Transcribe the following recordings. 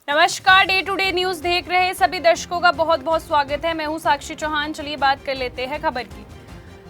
नमस्कार, day to day news देख रहे सभी दर्शकों का बहुत बहुत स्वागत है। मैं हूं साक्षी चौहान। चलिए बात कर लेते हैं खबर की।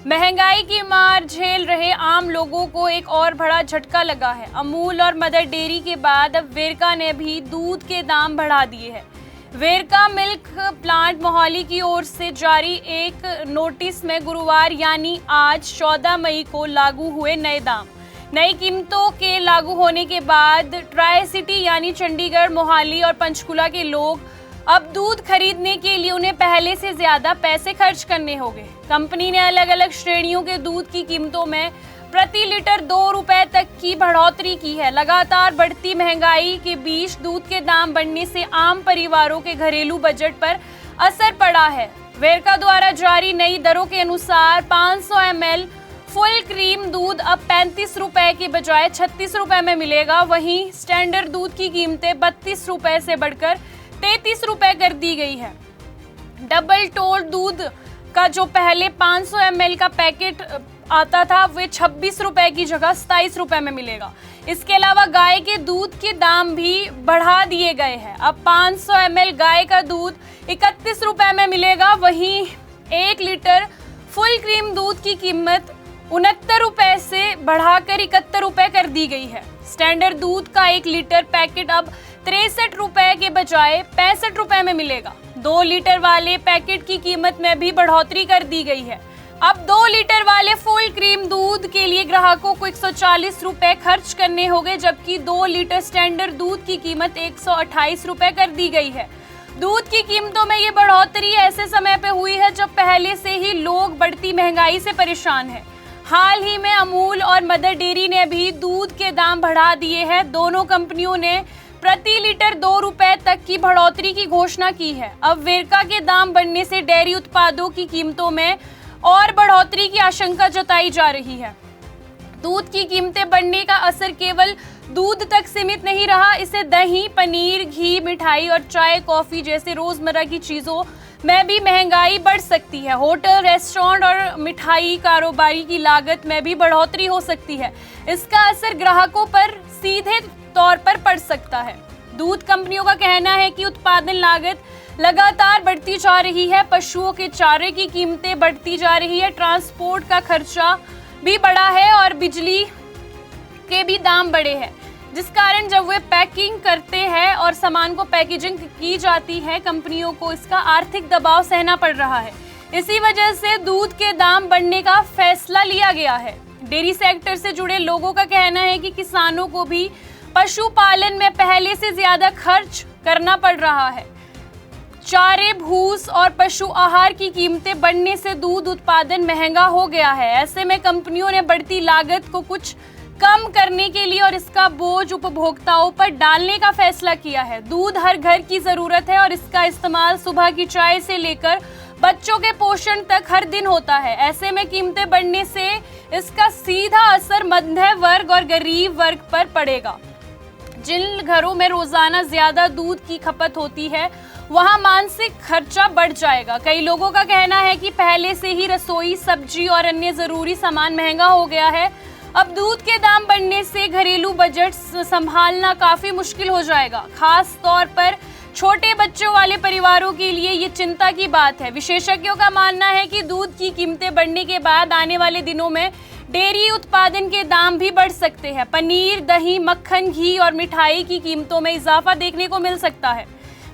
महंगाई की मार झेल रहे आम लोगों को एक और बड़ा झटका लगा है। अमूल और मदर डेयरी के बाद अब वेरका ने भी दूध के दाम बढ़ा दिए हैं। वेरका मिल्क प्लांट मोहाली की ओर से जारी एक नोटिस में गुरुवार यानी आज 14 मई को लागू हुए नए दाम। नई कीमतों के लागू होने के बाद ट्राई सिटी यानी चंडीगढ़, मोहाली और पंचकुला के लोग अब दूध खरीदने के लिए उन्हें पहले से ज्यादा पैसे खर्च करने होंगे। कंपनी ने अलग अलग श्रेणियों के दूध की कीमतों में प्रति लीटर 2 रुपए तक की बढ़ोतरी की है। लगातार बढ़ती महंगाई के बीच दूध के दाम बढ़ने से आम परिवारों के घरेलू बजट पर असर पड़ा है। वेरका द्वारा जारी नई दरों के अनुसार 500 ml फुल क्रीम दूध अब 35 रुपए के बजाय 36 रुपए में मिलेगा। वहीं स्टैंडर्ड दूध की कीमतें 32 रुपए से बढ़कर 33 रुपए कर दी गई है। डबल टोल दूध का जो पहले 500 ml का पैकेट आता था वे 26 रुपए की जगह 27 रुपए में मिलेगा। इसके अलावा गाय के दूध के दाम भी बढ़ा दिए गए हैं। अब 500 ml गाय का दूध 31 रुपए में मिलेगा। वहीं 1 लीटर फुल क्रीम दूध की कीमत 69 रुपए से बढ़ाकर 71 रुपए कर दी गई है। स्टैंडर्ड दूध का 1 लीटर पैकेट अब 63 रुपए के बजाय 65 रुपए में मिलेगा। 2 लीटर वाले पैकेट की कीमत में भी बढ़ोतरी कर दी गई है। अब 2 लीटर वाले फुल क्रीम दूध के लिए ग्राहकों को 140 रुपए खर्च करने होंगे, जबकि 2 लीटर स्टैंडर्ड दूध की कीमत 128 रुपए कर दी गई है। दूध की कीमतों में ये बढ़ोतरी ऐसे समय पे हुई है जब पहले से ही लोग बढ़ती महंगाई से परेशान हैं। हाल ही में अमूल और मदर डेयरी ने भी दूध के दाम बढ़ा दिए हैं। दोनों कंपनियों ने प्रति लीटर 2 रुपए तक की बढ़ोतरी की घोषणा की है। अब वेरका के दाम बढ़ने से डेयरी उत्पादों की कीमतों में और बढ़ोतरी की आशंका जताई जा रही है। दूध की कीमतें बढ़ने का असर केवल दूध तक सीमित नहीं रहा, इससे दही, पनीर, घी, मिठाई और चाय, कॉफी जैसे रोजमर्रा की चीजों में भी महंगाई बढ़ सकती है। होटल, रेस्टोरेंट और मिठाई कारोबारी की लागत में भी बढ़ोतरी हो सकती है। इसका असर ग्राहकों पर सीधे तौर पर पड़ सकता है। दूध कंपनियों का कहना है कि उत्पादन लागत लगातार बढ़ती जा रही है। पशुओं के चारे की कीमतें बढ़ती जा रही है, ट्रांसपोर्ट का खर्चा भी बढ़ा है और बिजली के भी दाम बढ़े हैं, जिस कारण जब वे पैकिंग करते हैं और सामान को पैकेजिंग की जाती है, कंपनियों को इसका आर्थिक दबाव सहना पड़ रहा है। इसी वजह से दूध के दाम बढ़ने का फैसला लिया गया है। डेयरी सेक्टर से जुड़े लोगों का कहना है कि किसानों को भी पशुपालन में पहले से ज्यादा खर्च करना पड़ रहा है। चारे, भूस और पशु आहार की कीमतें बढ़ने से दूध उत्पादन महंगा हो गया है। ऐसे में कंपनियों ने बढ़ती लागत को कुछ कम करने के लिए और इसका बोझ उपभोक्ताओं पर डालने का फैसला किया है। दूध हर घर की जरूरत है और इसका इस्तेमाल सुबह की चाय से लेकर बच्चों के पोषण तक हर दिन होता है। ऐसे में कीमतें बढ़ने से इसका सीधा असर मध्यम वर्ग और गरीब वर्ग पर पड़ेगा। जिन घरों में रोजाना ज्यादा दूध की खपत होती है वहां मानसिक खर्चा बढ़ जाएगा। कई लोगों का कहना है कि पहले से ही रसोई, सब्जी और अन्य जरूरी सामान महंगा हो गया है। अब दूध के दाम बढ़ने से घरेलू बजट संभालना काफी मुश्किल हो जाएगा। खास तौर पर छोटे बच्चों वाले परिवारों के लिए ये चिंता की बात है। विशेषज्ञों का मानना है कि दूध की कीमतें बढ़ने के बाद आने वाले दिनों में डेयरी उत्पादन के दाम भी बढ़ सकते हैं। पनीर, दही, मक्खन, घी और मिठाई की कीमतों में इजाफा देखने को मिल सकता है।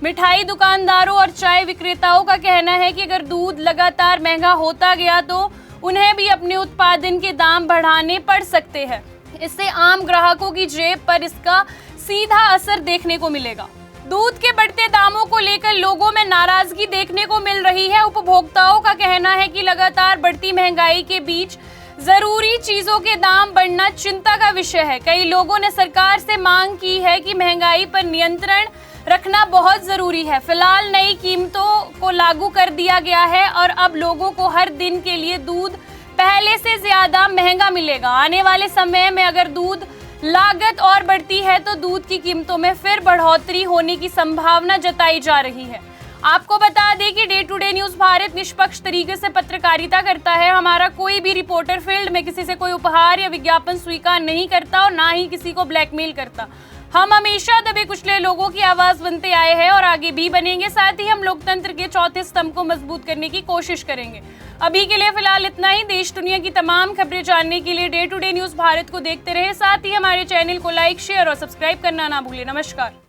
मिठाई दुकानदारों और चाय विक्रेताओं का कहना है कि अगर दूध लगातार महंगा होता गया तो उन्हें भी अपने उत्पादन के दाम बढ़ाने पड़ सकते हैं। इससे आम ग्राहकों की जेब पर इसका सीधा असर देखने को मिलेगा। दूध के बढ़ते दामों को लेकर लोगों में नाराजगी देखने को मिल रही है। उपभोक्ताओं का कहना है कि लगातार बढ़ती महंगाई के बीच जरूरी चीजों के दाम बढ़ना चिंता का विषय है। कई लोगों ने सरकार से मांग की है कि महंगाई पर नियंत्रण रखना बहुत जरूरी है। फिलहाल नई कीमतों को लागू कर दिया गया है और अब लोगों को हर दिन के लिए दूध पहले से ज्यादा महंगा मिलेगा। आने वाले समय में अगर दूध लागत और बढ़ती है तो दूध की कीमतों में फिर बढ़ोतरी होने की संभावना जताई जा रही है। आपको बता दें कि day to day news Bharat निष्पक्ष तरीके से पत्रकारिता करता है। हमारा कोई भी रिपोर्टर फील्ड में किसी से कोई उपहार या विज्ञापन स्वीकार नहीं करता और ना ही किसी को ब्लैकमेल करता। हम हमेशा दबे कुचले लोगों की आवाज बनते आए हैं और आगे भी बनेंगे। साथ ही हम लोकतंत्र के चौथे स्तंभ को मजबूत करने की कोशिश करेंगे। अभी के लिए फिलहाल इतना ही। देश दुनिया की तमाम खबरें जानने के लिए day to day news Bharat को देखते रहे। साथ ही हमारे चैनल को लाइक, शेयर और सब्सक्राइब करना ना भूलें। नमस्कार।